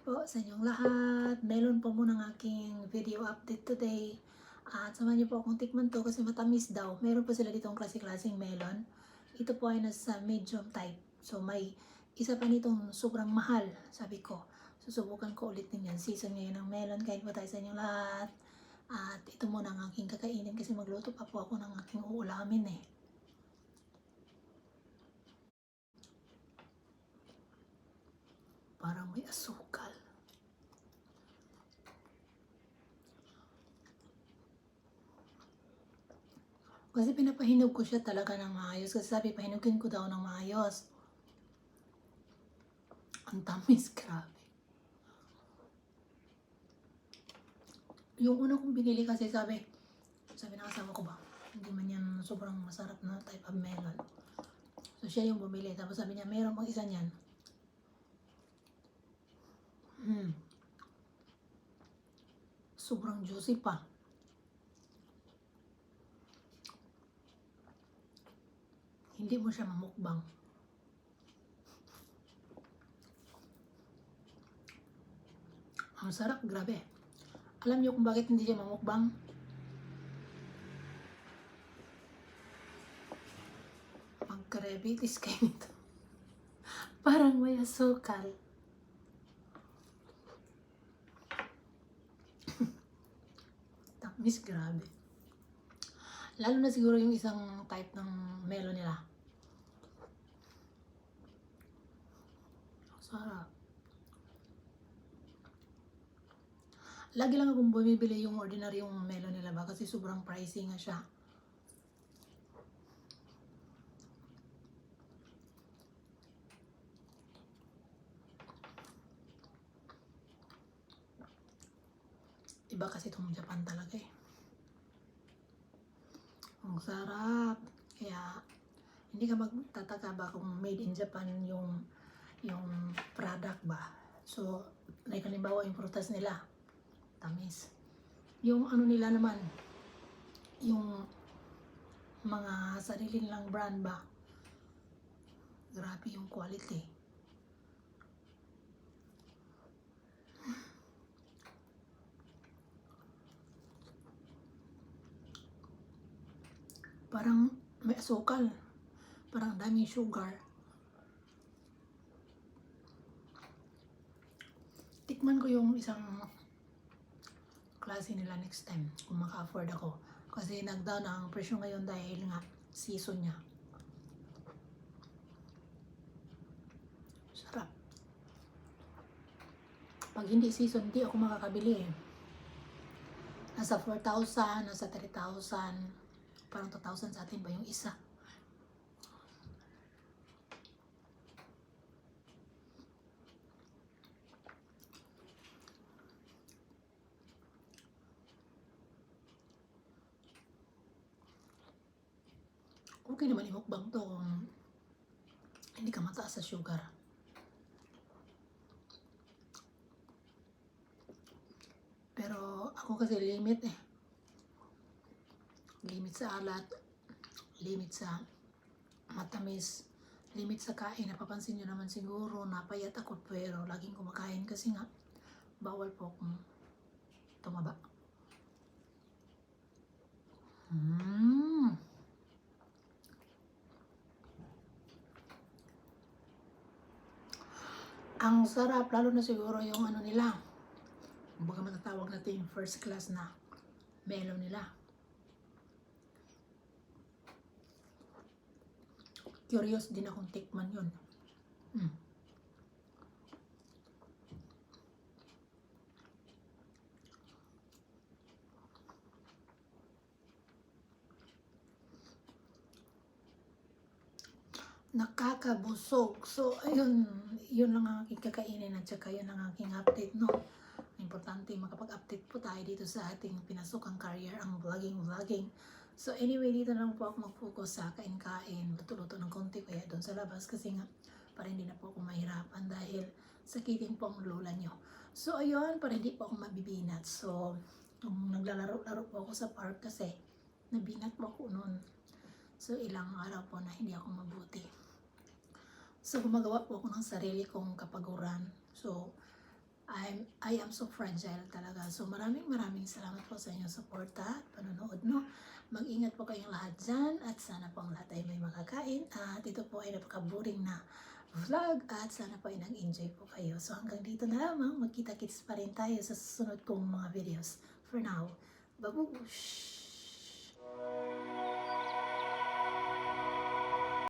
po sa inyong lahat. Melon po muna ng aking video update today. At samahan niyo po akong tikman to kasi matamis daw. Meron po sila ditong klase-klaseng melon. Ito po ay nasa medium type. So may isa pa nitong sobrang mahal, sabi ko. Susubukan ko ulit din yan. Season ngayon ng melon. Kain po tayo sa inyong lahat. At ito muna ang aking kakainin kasi magluto pa po ako ng aking uulamin eh. Parang may asukal. Kasi pinapahinog ko siya talaga ng maayos. Kasi sabi, pahinugin ko daw ng maayos. Ang tamis, grabe. Yung una kong binili kasi sabi ng asawa ko ba, hindi man yan sobrang masarap na type of melon. So siya yung bumili. Tapos sabi niya, meron pang isa niyan. Sobrang juicy pa. Hindi mo siya mamukbang. Ang sarap, grabe. Alam niyo kung bakit hindi siya mamukbang? Magka-diabetes kayo nito. Parang may asukal. Tamis, grabe. Lalo na siguro yung isang type ng melon nila. Sarap. Lagi lang akong bumibili yung ordinary yung melon nila ba kasi sobrang pricey nga siya. Iba kasi itong Japan talaga eh. Ang sarap. Kaya hindi ka magtataka ba kung made in Japan yung product ba. So, like halimbawa yung prutas nila, tamis. Yung ano nila naman, yung mga sarili nilang brand ba, grabe yung quality. Parang may asukal. Parang daming sugar. Tikman ko yung isang klase nila next time kung maka-afford ako. Kasi nag-down ang presyo ngayon dahil nga season niya. Sarap. Pag hindi season, hindi ako makakabili eh. Nasa 4,000, nasa 3,000. Parang 2,000 sa atin ba yung isa? Okay naman imukbang to kung hindi ka mataas sa sugar. Pero ako kasi limit eh. Limit sa alat, limit sa matamis, limit sa kain. Napapansin nyo naman siguro, napayat ako pero laging kumakain kasi nga bawal po akong tumaba. Ang sarap, lalo na siguro yung ano nila. Baga matatawag natin yung first class na melon nila. Curious din akong tikman yun. Nakakabusog. So, ayun, yun lang ang aking kakainin at saka yun ang aking update, no? Importante makapag-update po tayo dito sa ating pinasukang career, ang vlogging. So, anyway, dito lang po ako mag-focus sa kain-kain, luto-luto ng konti kaya doon sa labas kasi nga, para hindi na po ako mahirapan dahil sakitin po ang lola nyo. So, ayun, para hindi po ako mabibinat. So, naglalaro-laro po ako sa park kasi nabinat po ako noon. So, ilang araw po na hindi ako mabuti. So, gumagawa po ako ng sarili kong kapaguran. So, I am so fragile talaga. So maraming salamat po sa inyong suporta at panonood, no. Mag-ingat po kayong lahat dyan at sana po ang lahat ay may makakain. At ito po ay napaka-boring na vlog at sana po ay nag-enjoy po kayo. So hanggang dito na lamang, magkita-kits pa rin tayo sa susunod kong mga videos. For now, babush!